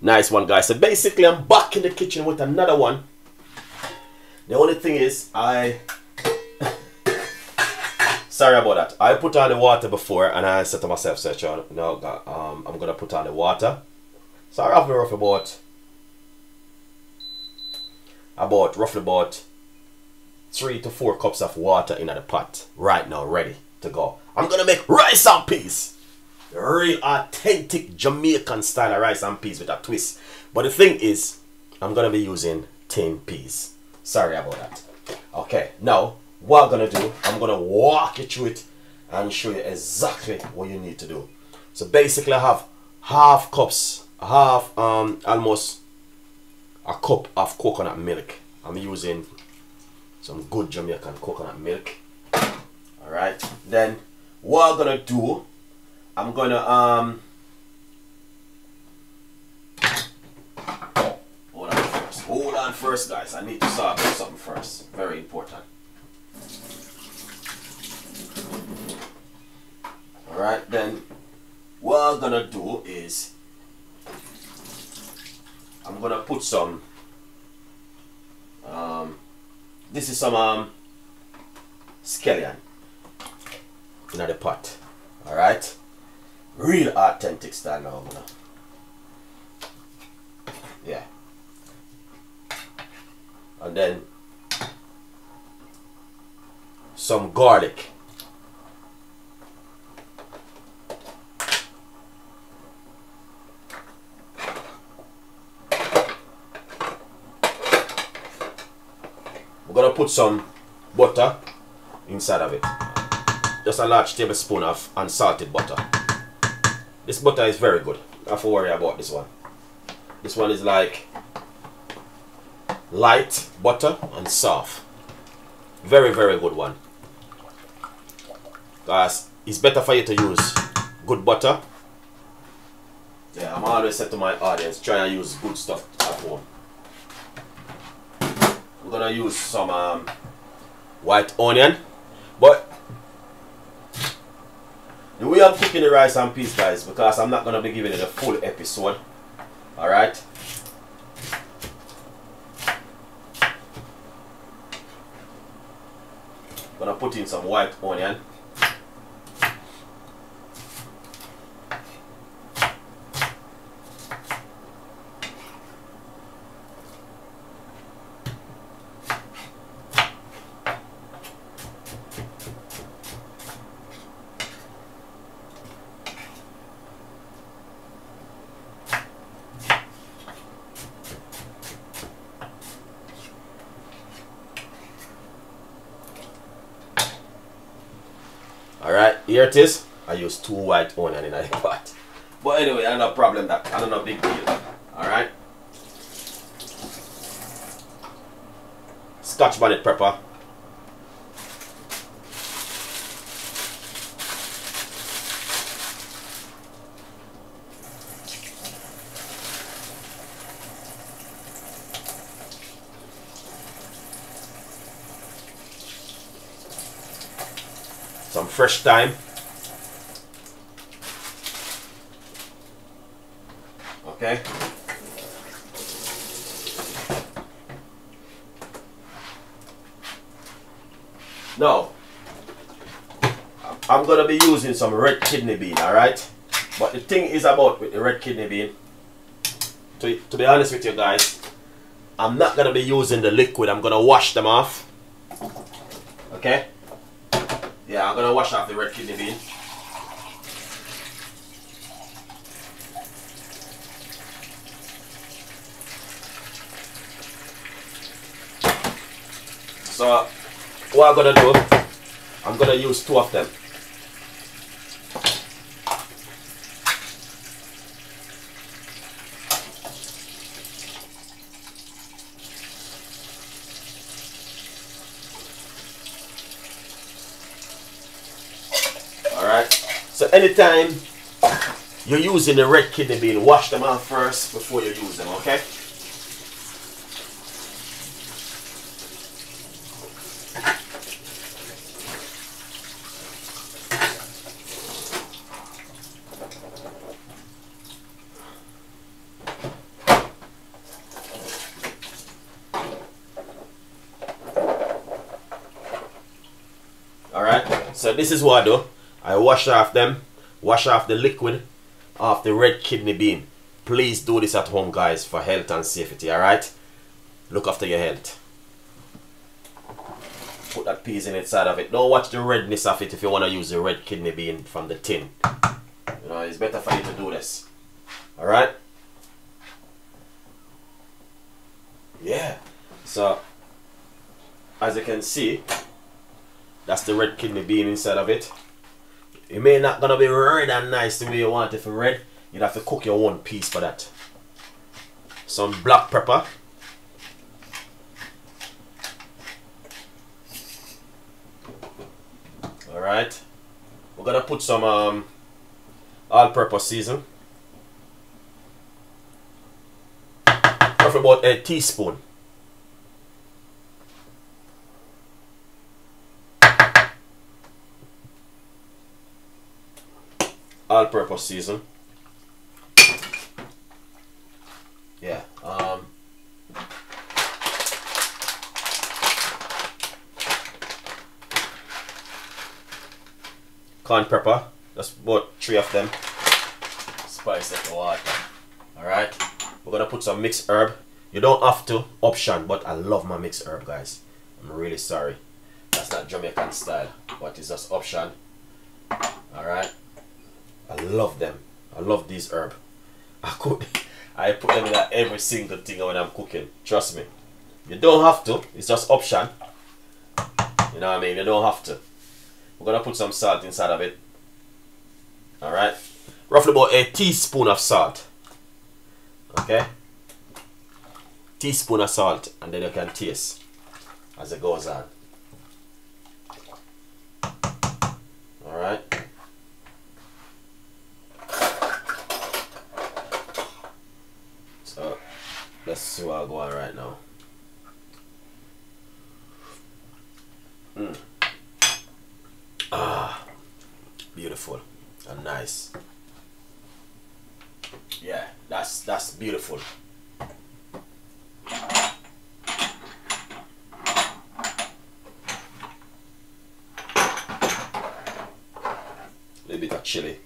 Nice one, guys. So basically I'm back in the kitchen with another one. The only thing is sorry about that. I put on the water before and I said to myself, no, I'm gonna put on the water. So I roughly about 3 to 4 cups of water in the pot right now, ready to go. I'm gonna make rice and peas. The real authentic Jamaican style of rice and peas with a twist. But the thing is, I'm gonna be using tin peas. Sorry about that. Okay, now what I'm gonna do, I'm gonna walk you through it and show you exactly what you need to do. So basically I have almost a cup of coconut milk. I'm using some good Jamaican coconut milk. Alright, then what I'm gonna do, I'm gonna hold on first guys, I need to sort out something first. Very important. Alright, then what I'm gonna do is I'm gonna put some this is some scallion in the pot. Alright, real authentic style now. Yeah, and then some garlic. We're gonna put some butter inside of it. Just a large tablespoon of unsalted butter. This butter is very good. Don't have to worry about this one. This one is like light butter and soft. Very, very good one. Guys, it's better for you to use good butter. Yeah, I'm always saying to my audience, try and use good stuff at home. We're gonna use some white onion, but the way I'm cooking the rice and peas, guys, because I'm not gonna be giving it a full episode. All right. Gonna put in some white onion. Alright, here it is. I use 2 white onion in a pot. But anyway, I no problem that. I don't know, big deal. Alright. Scotch bonnet pepper. Some fresh thyme. Okay. Now, I'm gonna be using some red kidney bean, alright? But the thing is about with the red kidney bean, to be honest with you guys, I'm not gonna be using the liquid. I'm gonna wash them off. Okay? Yeah, I'm gonna wash off the red kidney bean. So what I'm gonna do, I'm gonna use 2 of them. Alright, so anytime you're using the red kidney bean, wash them off first before you use them, okay? So this is what I do. I wash off them, wash off the liquid off the red kidney bean. Please do this at home, guys, for health and safety, alright? Look after your health. Put that peas in inside of it. Don't watch the redness of it if you want to use the red kidney bean from the tin. You know, it's better for you to do this. Alright? Yeah. So, as you can see, that's the red kidney bean inside of it. It may not gonna be red and nice the way you want it for red. You'd have to cook your own piece for that. Some black pepper. Alright. We're gonna put some all-purpose season. Roughly about a teaspoon. All-purpose season. Yeah. Corn pepper. That's about 3 of them. Spice up the water. Alright. We're gonna put some mixed herb. You don't have to, option, but I love my mixed herb, guys. I'm really sorry. That's not Jamaican style, but it's just option. Alright. I love them. I love these herbs. I put them in every single thing when I'm cooking. Trust me. You don't have to. It's just option. You know what I mean? You don't have to. We're going to put some salt inside of it. Alright. Roughly about a teaspoon of salt. Okay. Teaspoon of salt. And then you can taste as it goes on. Alright. So let's see what I'll go on right now. Ah, beautiful and nice. Yeah, that's beautiful. A little bit of chili.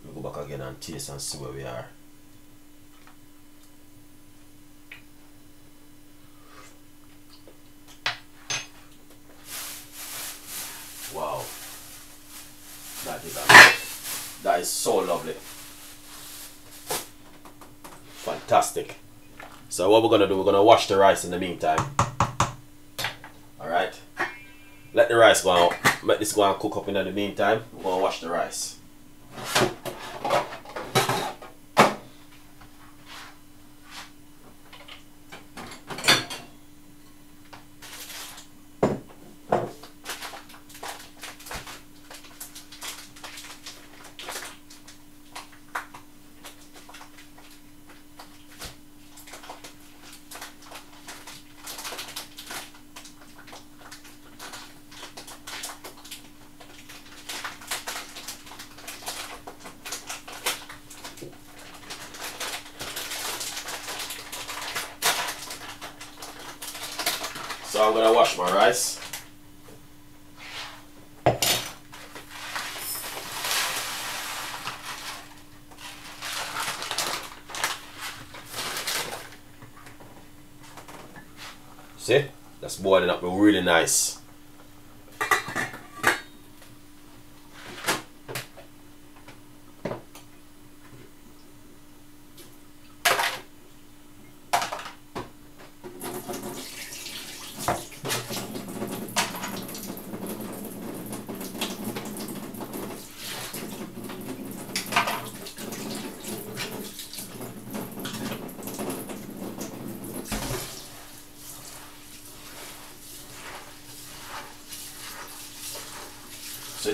We'll go back again and taste and see where we are. Wow. That is so lovely. Fantastic. So what we're gonna do, we're gonna wash the rice in the meantime. Alright. Let the rice go on. Let this go and cook up in the meantime. We're gonna wash the rice. So I'm gonna wash my rice. See? That's boiling up really nice.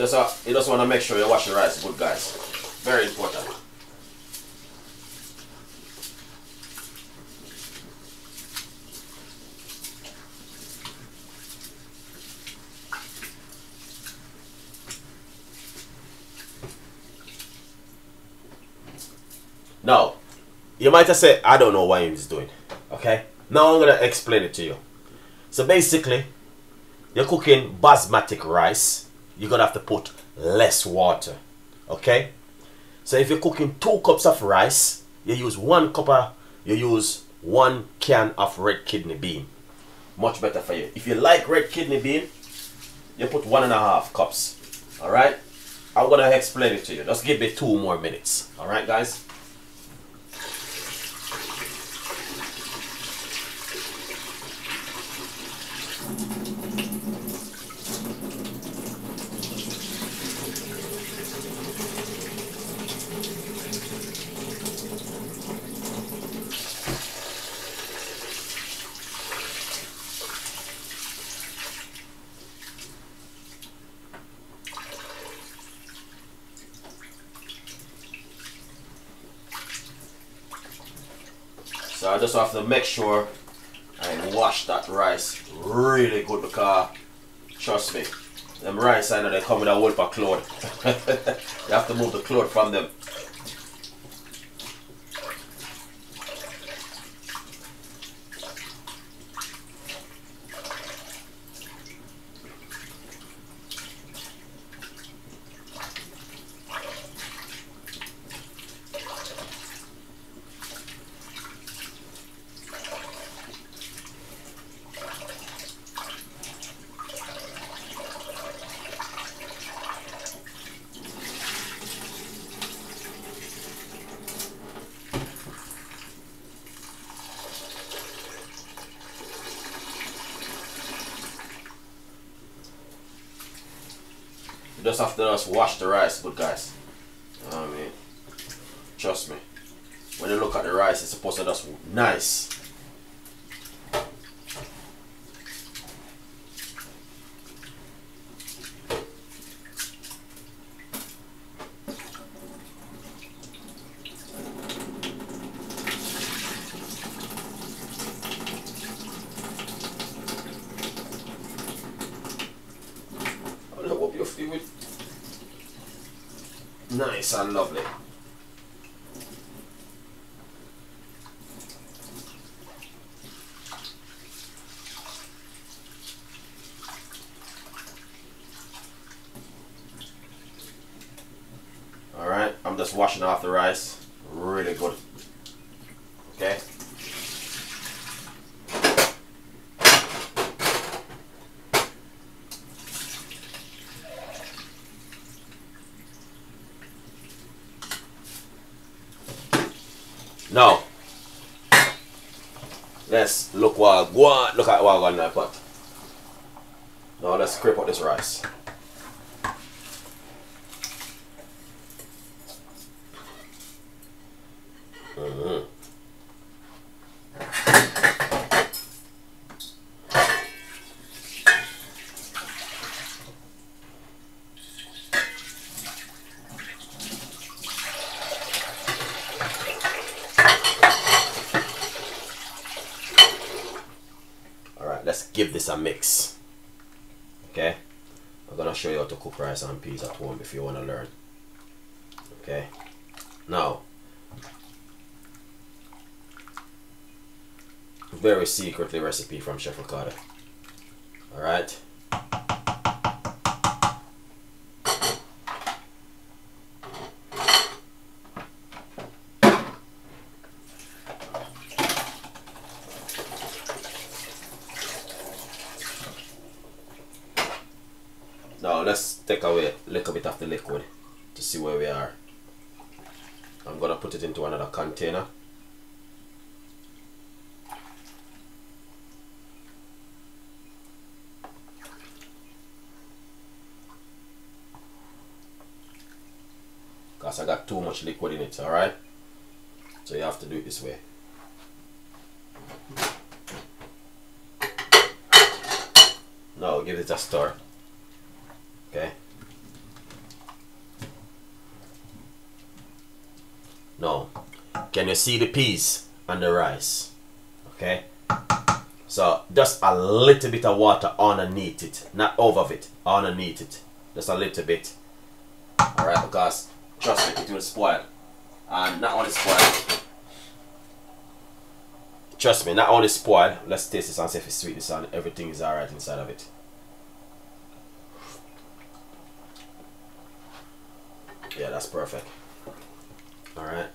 So you just want to make sure you wash your rice good, guys. Very important. Now, you might have said, I don't know what he's doing. Okay? Now I'm going to explain it to you. So basically, you're cooking basmati rice. You're going to have to put less water. Okay? So if you're cooking 2 cups of rice, you use 1 can of red kidney bean. Much better for you. If you like red kidney bean, you put 1.5 cups. Alright? I'm going to explain it to you. Just give me 2 more minutes. Alright, guys? So I just have to make sure I wash that rice really good, because trust me, them rice, I know they come with a whole of cloth. You have to move the cloth from them. You just have to wash the rice good, guys. You know what I mean? Trust me. When you look at the rice, it's supposed to just nice. I hope you feel it nice and lovely. Alright, I'm just washing off the rice really good. Okay? Now, let's look at what I got in that pot. Now let's scrape out this rice. Let's give this a mix. Okay, I'm gonna show you how to cook rice and peas at home if you want to learn. Okay, now very secretly recipe from Chef Ricardo. All right. Now let's take away a little bit of the liquid to see where we are. I'm gonna put it into another container. Because I got too much liquid in it, alright? So you have to do it this way. Now give it a stir. Okay. Now, can you see the peas and the rice? Okay. So just a little bit of water underneath it, not over it, underneath it. Just a little bit. Alright, because trust me, it will spoil. And not only spoil. Trust me, not only spoil. Let's taste this and see if it's sweetness and everything is alright inside of it. Yeah, that's perfect. Alright.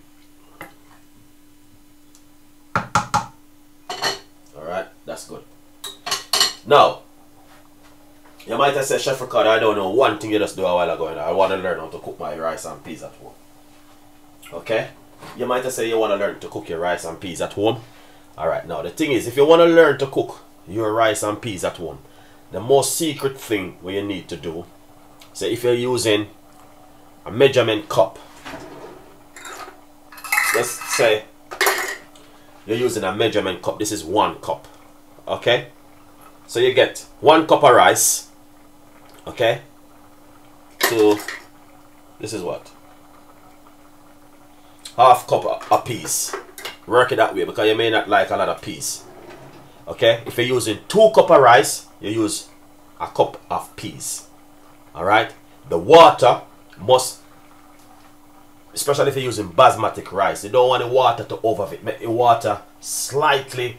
Alright, that's good. Now, you might have said, Chef Ricardo, I don't know one thing you just do a while ago, and I want to learn how to cook my rice and peas at home. Okay? You might have said you want to learn to cook your rice and peas at home. Alright, now the thing is, if you want to learn to cook your rice and peas at home, the most secret thing what you need to do, say if you're using a measurement cup, let's say you're using a measurement cup, this is 1 cup, okay? So you get 1 cup of rice, okay? So this is what? Half cup of peas. Work it that way because you may not like a lot of peas. Okay? If you're using 2 cups of rice, you use a cup of peas. Alright? The water must, especially if you're using basmati rice, you don't want the water to overfit. Make the water slightly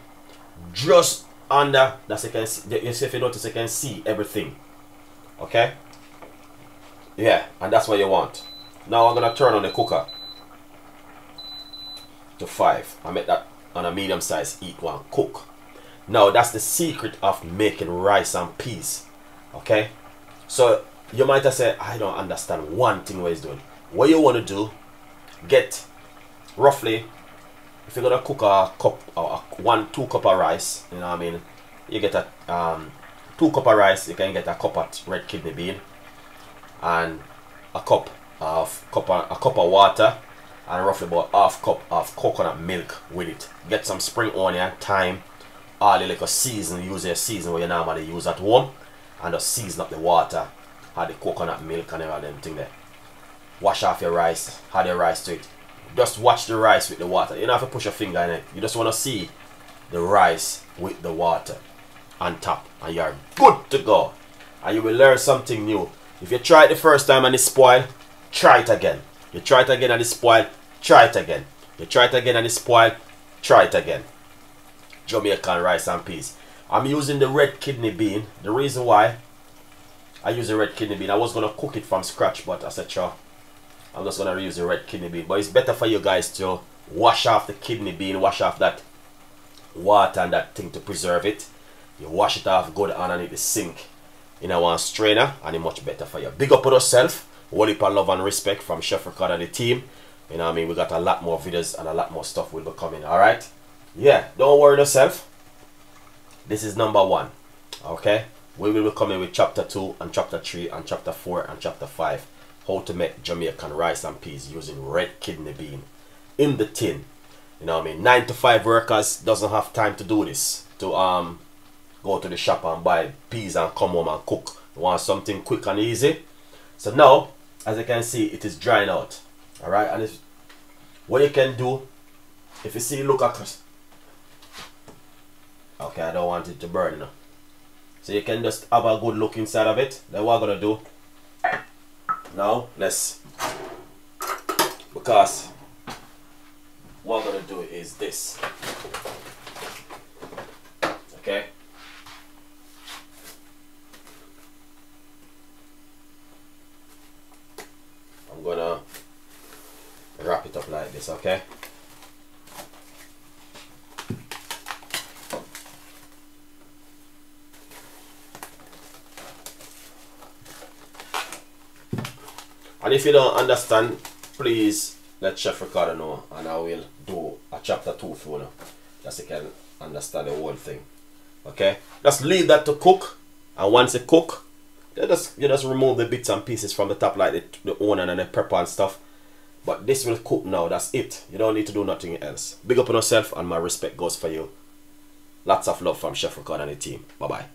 just under, that you can see, if you notice you can see everything. Okay? Yeah, and that's what you want. Now I'm gonna turn on the cooker to 5. I make that on a medium size heat one cook. Now that's the secret of making rice and peas. Okay? So you might have said, I don't understand one thing what he's doing. What you want to do, get roughly, if you're gonna cook a cup or 2 cup of rice, you know what I mean, you get a 2 cup of rice, you can get a cup of red kidney bean and a cup of water and roughly about half cup of coconut milk with it. Get some spring onion, thyme, all the little season, use a season where you normally use at home, and just season up the water, add the coconut milk and all them thing there. Wash off your rice, add your rice to it. Just watch the rice with the water. You don't have to push your finger in it. You just want to see the rice with the water on top, and you're good to go. And you will learn something new. If you try it the first time and it's spoiled, try it again. You try it again and it's spoiled, try it again. You try it again and it's spoiled, try it again. Jamaican rice and peas. I'm using the red kidney bean. The reason why I use the red kidney bean, I was going to cook it from scratch, but I said, sure, I'm just going to reuse the red kidney bean. But it's better for you guys to wash off the kidney bean, wash off that water and that thing to preserve it. You wash it off good underneath the sink in a one strainer, and it's much better for you. Big up on yourself. Whole heap of love and respect from Chef Ricardo and the team. You know what I mean? We got a lot more videos and a lot more stuff will be coming. Alright? Yeah, don't worry yourself. This is number 1. Okay? We will be coming with chapter 2 and chapter 3 and chapter 4 and chapter 5. How to make Jamaican rice and peas using red kidney bean in the tin. You know what I mean? 9 to 5 workers doesn't have time to do this. To go to the shop and buy peas and come home and cook. You want something quick and easy? So now, as you can see, it is drying out. Alright, and it's, what you can do, if you see, look across. Okay, I don't want it to burn now. So you can just have a good look inside of it. Then what I'm gonna do now, because what I'm gonna do is this. Okay. I'm gonna wrap it up like this, okay? And if you don't understand, please let Chef Ricardo know, and I will do a chapter 2 for you, just so you can understand the whole thing. Okay? Just leave that to cook, and once it cook, you just remove the bits and pieces from the top, like the onion and the pepper and stuff. But this will cook now, that's it. You don't need to do nothing else. Big up on yourself, and my respect goes for you. Lots of love from Chef Ricardo and the team. Bye bye.